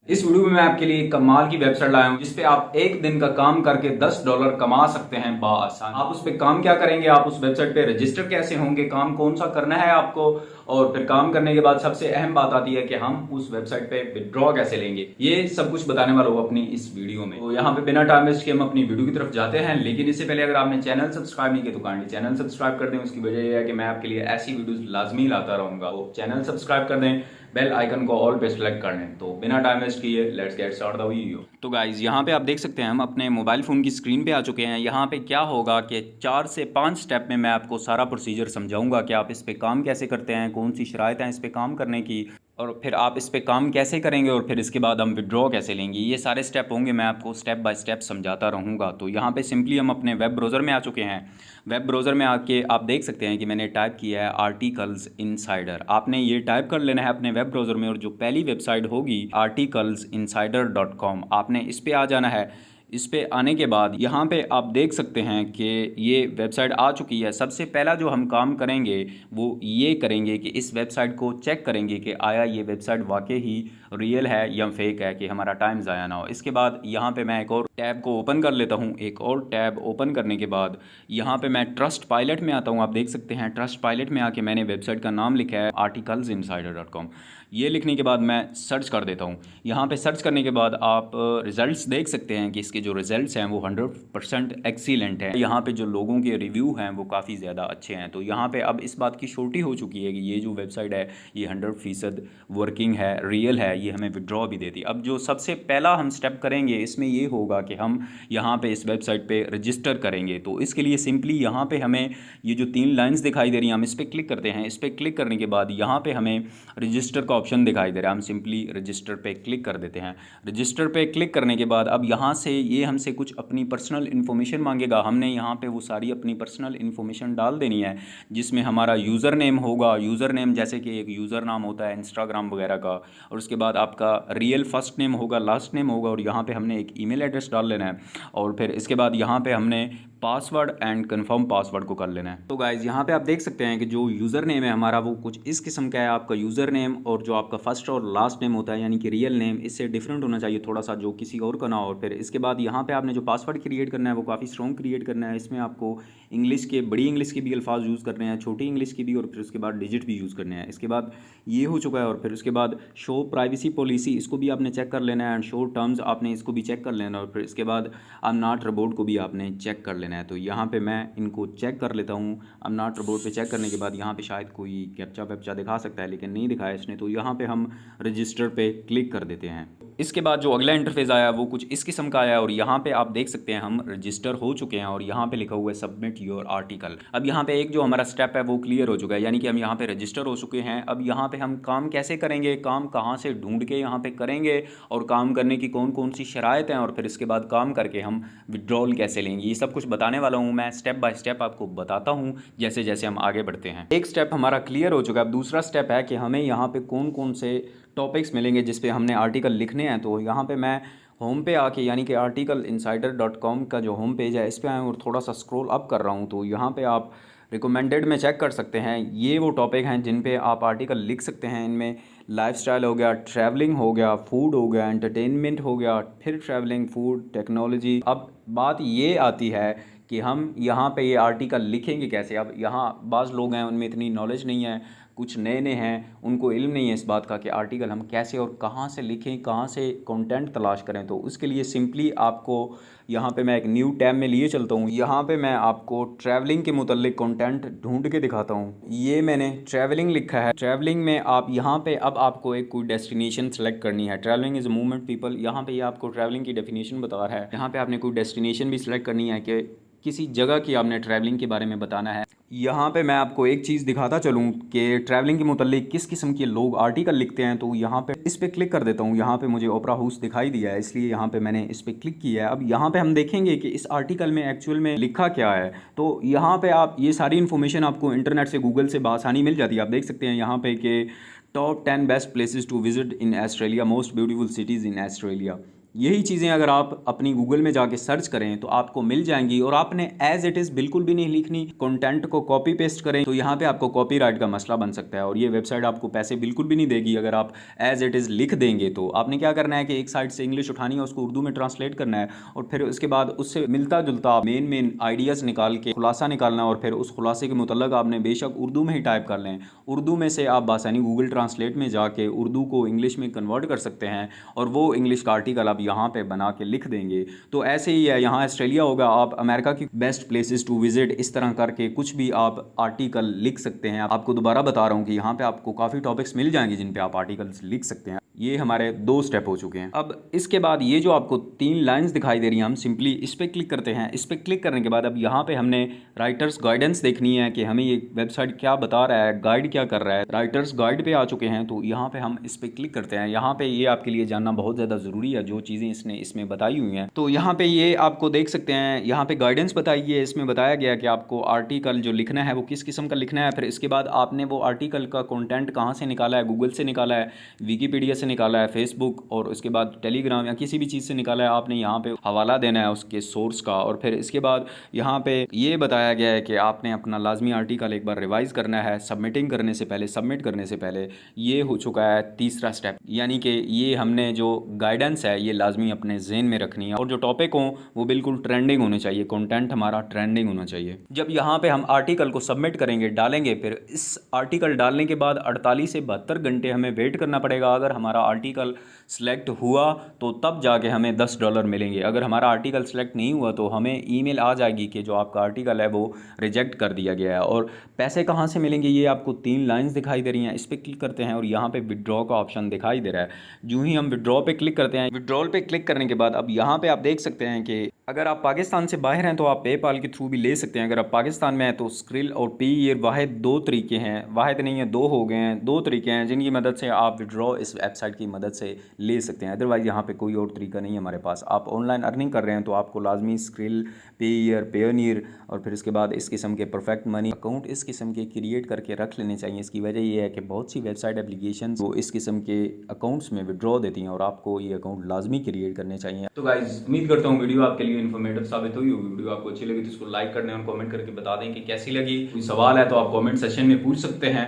इस वीडियो में मैं आपके लिए एक कमाल की वेबसाइट लाया हूं जिसपे आप एक दिन का काम करके $10 कमा सकते हैं बाआसान। आप उस पे काम क्या करेंगे, आप उस वेबसाइट पे रजिस्टर कैसे होंगे, काम कौन सा करना है आपको, और फिर काम करने के बाद सबसे अहम बात आती है कि हम उस वेबसाइट पे विड्रॉ कैसे लेंगे। ये सब कुछ बताने वाला हूं अपनी इस वीडियो में। तो यहाँ पे बिना टाइम वेस्ट के हम अपनी वीडियो की तरफ जाते हैं, लेकिन इससे पहले अगर आपने चैनल सब्सक्राइब नहीं किया तो काइंडली चैनल सब्सक्राइब कर दें। उसकी वजह यह है कि मैं आपके लिए ऐसी वीडियोस लाजमी लाता रहूंगा। वो चैनल सब्सक्राइब कर दें, बेल आइकन को ऑल पे सेलेक्ट कर लें। तो बिना टाइम वेस्ट किए let's get start the video. तो गाइज यहाँ पे आप देख सकते हैं हम अपने मोबाइल फ़ोन की स्क्रीन पे आ चुके हैं। यहाँ पे क्या होगा कि 4 से 5 स्टेप में मैं आपको सारा प्रोसीजर समझाऊंगा कि आप इस पे काम कैसे करते हैं, कौन सी शराइत हैं इस पे काम करने की, और फिर आप इस पे काम कैसे करेंगे, और फिर इसके बाद हम विड्रॉ कैसे लेंगे। ये सारे स्टेप होंगे, मैं आपको स्टेप बाय स्टेप समझाता रहूँगा। तो यहाँ पे सिंपली हम अपने वेब ब्राउज़र में आ चुके हैं। वेब ब्राउज़र में आके आप देख सकते हैं कि मैंने टाइप किया है आर्टिकल्स इनसाइडर। आपने ये टाइप कर लेना है अपने वेब ब्राउज़र में, और जो पहली वेबसाइट होगी articlesinsider.com, आपने इस पे आ जाना है। इस पे आने के बाद यहाँ पे आप देख सकते हैं कि ये वेबसाइट आ चुकी है। सबसे पहला जो हम काम करेंगे वो ये करेंगे कि इस वेबसाइट को चेक करेंगे कि आया ये वेबसाइट वाकई ही रियल है या फेक है, कि हमारा टाइम ज़ाया ना हो। इसके बाद यहाँ पे मैं एक और टैब को ओपन कर लेता हूँ। एक और टैब ओपन करने के बाद यहाँ पे मैं ट्रस्ट पायलट में आता हूँ। आप देख सकते हैं ट्रस्ट पायलट में आके मैंने वेबसाइट का नाम लिखा है articlesinsider.com। ये लिखने के बाद मैं सर्च कर देता हूँ। यहाँ पे सर्च करने के बाद आप रिज़ल्ट्स देख सकते हैं कि इसके जो रिज़ल्ट्स हैं वो 100% एक्सीलेंट हैं। यहाँ पे जो लोगों के रिव्यू हैं वो काफ़ी ज़्यादा अच्छे हैं। तो यहाँ पे अब इस बात की श्योरिटी हो चुकी है कि ये जो वेबसाइट है ये 100% वर्किंग है, रियल है, ये हमें विड्रॉ भी देती है। अब जो सबसे पहला हम स्टेप करेंगे इसमें ये होगा कि हम यहाँ पे इस वेबसाइट पे रजिस्टर करेंगे। तो इसके लिए सिंपली यहाँ पे हमें ये जो 3 लाइन्स दिखाई दे रही हैं, हम इस पर क्लिक करते हैं। इस पर क्लिक करने के बाद यहाँ पे हमें रजिस्टर का ऑप्शन दिखाई दे रहा है। हम सिंपली रजिस्टर पे क्लिक कर देते हैं। रजिस्टर पे क्लिक करने के बाद अब यहाँ से ये हमसे कुछ अपनी पर्सनल इन्फॉर्मेशन मांगेगा। हमने यहाँ पे वो सारी अपनी पर्सनल इन्फॉर्मेशन डाल देनी है, जिसमें हमारा यूज़र नेम होगा। यूज़र नेम जैसे कि एक यूज़र नाम होता है इंस्टाग्राम वगैरह का, और उसके बाद आपका रियल फर्स्ट नेम होगा, लास्ट नेम होगा, और यहाँ पे हमने एक ईमेल एड्रेस डाल लेना है। और फिर इसके बाद यहाँ पे हमने पासवर्ड एंड कन्फर्म पासवर्ड को कर लेना है। तो गाइज़ यहाँ पे आप देख सकते हैं कि जो यूज़र नेम है हमारा वो कुछ इस किस्म का है। आपका यूज़र नेम और जो आपका फर्स्ट और लास्ट नेम होता है यानी कि रियल नेम, इससे डिफरेंट होना चाहिए थोड़ा सा, जो किसी और का ना हो। और फिर इसके बाद यहाँ पे आपने जो पासवर्ड क्रिएट करना है वो काफ़ी स्ट्रॉन्ग क्रिएट करना है। इसमें आपको इंग्लिश के, बड़ी इंग्लिश के भी अल्फाज यूज़ करने हैं, छोटी इंग्लिश की भी, और फिर उसके बाद डिजिट भी यूज़ करने हैं। इसके बाद ये हो चुका है। और फिर उसके बाद शो प्राइवेसी पॉलिसी, इसको भी आपने चेक कर लेना है, एंड शो टर्म्स आपने इसको भी चेक कर लेना है। और फिर इसके बाद आई एम नॉट रोबोट को भी आपने चेक कर लेना है। तो यहाँ पे मैं इनको चेक कर लेता हूँ। आई एम नॉट रोबोट पे चेक करने के बाद यहाँ पे शायद कोई कैप्चा वैप्चा दिखा सकता है, लेकिन नहीं दिखाया इसने। तो यहाँ पे हम रजिस्टर पे क्लिक कर देते हैं। इसके बाद जो अगला इंटरफेस आया वो कुछ इस किस्म का आया, और यहाँ पे आप देख सकते हैं हम रजिस्टर हो चुके हैं, और यहाँ पे लिखा हुआ है सबमिट योर आर्टिकल। अब यहाँ पे एक जो हमारा स्टेप है वो क्लियर हो चुका है, यानी कि हम यहाँ पे रजिस्टर हो चुके हैं। अब यहाँ पे हम काम कैसे करेंगे, काम कहाँ से ढूंढ के यहाँ पे करेंगे, और काम करने की कौन कौन सी शराइत हैं, और फिर इसके बाद काम करके हम विड्रॉल कैसे लेंगे, ये सब कुछ बताने वाला हूँ मैं। स्टेप बाय स्टेप आपको बताता हूँ जैसे जैसे हम आगे बढ़ते हैं। एक स्टेप हमारा क्लियर हो चुका है। अब दूसरा स्टेप है कि हमें यहाँ पे कौन कौन से टॉपिक्स मिलेंगे जिस पे हमने आर्टिकल लिखने हैं। तो यहाँ पे मैं होम पे आके, यानी कि articleinsider.com का जो होम पेज है इस पे आए और थोड़ा सा स्क्रॉल अप कर रहा हूँ। तो यहाँ पे आप रिकमेंडेड में चेक कर सकते हैं। ये वो टॉपिक हैं जिन पे आप आर्टिकल लिख सकते हैं। इनमें लाइफस्टाइल हो गया, ट्रैवलिंग हो गया, फूड हो गया, एंटरटेनमेंट हो गया, फिर ट्रैवलिंग, फूड, टेक्नोलॉजी। अब बात ये आती है कि हम यहाँ पे ये आर्टिकल लिखेंगे कैसे। अब यहाँ बाज़ लोग हैं उनमें इतनी नॉलेज नहीं है, कुछ नए नए हैं, उनको इल्म नहीं है इस बात का कि आर्टिकल हम कैसे और कहाँ से लिखें, कहाँ से कंटेंट तलाश करें। तो उसके लिए सिंपली आपको यहाँ पे मैं एक न्यू टैब में लिए चलता हूँ। यहाँ पे मैं आपको ट्रैवलिंग के मुतल्लिक कंटेंट ढूंढ के दिखाता हूँ। ये मैंने ट्रैवलिंग लिखा है। ट्रैवलिंग में आप यहाँ पे अब आपको एक कोई डेस्टिनेशन सेलेक्ट करनी है। Travelling is a movement people, यहाँ पे ये आपको ट्रैवलिंग की डेफिनेशन बता रहा है। यहाँ पे आपने कोई डेस्टिनेशन भी सिलेक्ट करनी है कि किसी जगह की आपने ट्रैवलिंग के बारे में बताना है। यहाँ पे मैं आपको एक चीज़ दिखाता चलूँ कि ट्रैवलिंग के मुतल्लिक किस किस्म के लोग आर्टिकल लिखते हैं। तो यहाँ पे इस पे क्लिक कर देता हूँ। यहाँ पे मुझे ओपरा हाउस दिखाई दिया है, इसलिए यहाँ पे मैंने इस पे क्लिक किया है। अब यहाँ पे हम देखेंगे कि इस आर्टिकल में एक्चुअल में लिखा क्या है। तो यहाँ पे आप ये सारी इन्फॉर्मेशन आपको इंटरनेट से, गूगल से बआसानी मिल जाती है। आप देख सकते हैं यहाँ पे कि top 10 best places to visit in Australia, most beautiful cities in Australia. यही चीज़ें अगर आप अपनी गूगल में जाके सर्च करें तो आपको मिल जाएंगी, और आपने एज इट इज़ बिल्कुल भी नहीं लिखनी, कंटेंट को कॉपी पेस्ट करें तो यहाँ पे आपको कॉपीराइट का मसला बन सकता है, और ये वेबसाइट आपको पैसे बिल्कुल भी नहीं देगी अगर आप एज इट इज़ लिख देंगे। तो आपने क्या करना है कि एक साइड से इंग्लिश उठानी है, उसको उर्दू में ट्रांसलेट करना है, और फिर उसके बाद उससे मिलता जुलता मेन आइडियाज़ निकाल के खुलासा निकालना है, और फिर उस खुलासे के मुतल्लक आपने बेशक उर्दू में ही टाइप कर लें, उर्दू में से आप बासानी गूगल ट्रांसलेट में जाके उर्दू को इंग्लिश में कन्वर्ट कर सकते हैं, और वो इंग्लिश का आर्टिकल आप यहाँ पे बना के लिख देंगे। तो ऐसे ही है, यहाँ ऑस्ट्रेलिया होगा, आप अमेरिका की बेस्ट प्लेसेस टू विजिट, इस तरह करके कुछ भी आप आर्टिकल लिख सकते हैं। आपको दोबारा बता रहा हूँ कि यहाँ पे आपको काफ़ी टॉपिक्स मिल जाएंगे जिन पे आप आर्टिकल्स लिख सकते हैं। ये हमारे 2 स्टेप हो चुके हैं। अब इसके बाद ये जो आपको 3 लाइंस दिखाई दे रही हैं, हम सिंपली इस पर क्लिक करते हैं। इस पर क्लिक करने के बाद अब यहाँ पे हमने राइटर्स गाइडेंस देखनी है कि हमें ये वेबसाइट क्या बता रहा है, गाइड क्या कर रहा है। राइटर्स गाइड पे आ चुके हैं, तो यहाँ पे हम इस पर क्लिक करते हैं। यहाँ पे ये आपके लिए जानना बहुत ज़्यादा ज़रूरी है जो चीज़ें इसने इसमें बताई हुई हैं। तो यहाँ पे ये आपको देख सकते हैं, यहाँ पे गाइडेंस बताई है, इसमें बताया गया कि आपको आर्टिकल जो लिखना है वो किस किस्म का लिखना है। फिर इसके बाद आपने वो आर्टिकल का कंटेंट कहाँ से निकाला है, गूगल से निकाला है, विकीपीडिया से निकाला है, फेसबुक, और उसके बाद टेलीग्राम या किसी भी चीज़ से निकाला है, आपने यहाँ पे हवाला देना है उसके सोर्स का। और फिर इसके बाद यहाँ पे ये बताया गया है कि आपने अपना लाजमी आर्टिकल एक बार रिवाइज करना है सबमिटिंग करने से पहले, सबमिट करने से पहले। ये हो चुका है तीसरा स्टेप, यानी कि ये हमने जो गाइडेंस है ये लाजमी अपने जहन में रखनी है, और जो टॉपिक हो वो बिल्कुल ट्रेंडिंग होने चाहिए, कंटेंट हमारा ट्रेंडिंग होना चाहिए। जब यहाँ पे हम आर्टिकल को सबमिट करेंगे, डालेंगे, फिर इस आर्टिकल डालने के बाद 48 से 72 घंटे हमें वेट करना पड़ेगा। अगर हमारा आर्टिकल सेलेक्ट हुआ तो तब जाके हमें $10 मिलेंगे। अगर हमारा आर्टिकल सेलेक्ट नहीं हुआ तो हमें ईमेल आ जाएगी कि जो आपका आर्टिकल है वो रिजेक्ट कर दिया गया है। और पैसे कहाँ से मिलेंगे, ये आपको 3 लाइंस दिखाई दे रही हैं, इस पर क्लिक करते हैं और यहाँ पे विड्रॉ का ऑप्शन दिखाई दे रहा है। जो ही हम विड्रॉ पे क्लिक करते हैं, विड्रॉल पे क्लिक करने के बाद अब यहाँ पे आप देख सकते हैं कि अगर आप पाकिस्तान से बाहर हैं तो आप पेपाल के थ्रू भी ले सकते हैं। अगर आप पाकिस्तान में हैं तो स्क्रिल और पेयर वाहिद 2 तरीके हैं, वाहिद नहीं है 2 हो गए हैं, 2 तरीके हैं जिनकी मदद से आप विड्रॉ इस वेबसाइट की मदद से ले सकते हैं। अदरवाइज़ यहाँ पे कोई और तरीका नहीं है हमारे पास। आप ऑनलाइन अर्निंग कर रहे हैं तो आपको लाजमी स्क्रिल, पेयर, पेयोनियर और फिर इसके बाद इस किस्म के परफेक्ट मनी अकाउंट इस किस्म के क्रिएट करके रख लेने चाहिए। इसकी वजह यह है कि बहुत सी वेबसाइट एप्लीकेशन वो इस किस्म के अकाउंट्स में विड्रॉ देती हैं और आपको ये अकाउंट लाजमी क्रिएट करने चाहिए। तो गाइज उम्मीद करता हूँ वीडियो आपके लिए इन्फॉर्मेटिव साबित हुई होगी। वीडियो आपको अच्छी लगी तो इसको लाइक करने और कमेंट करके बता दें कि कैसी लगी। कोई सवाल है तो आप कमेंट सेक्शन में पूछ सकते हैं।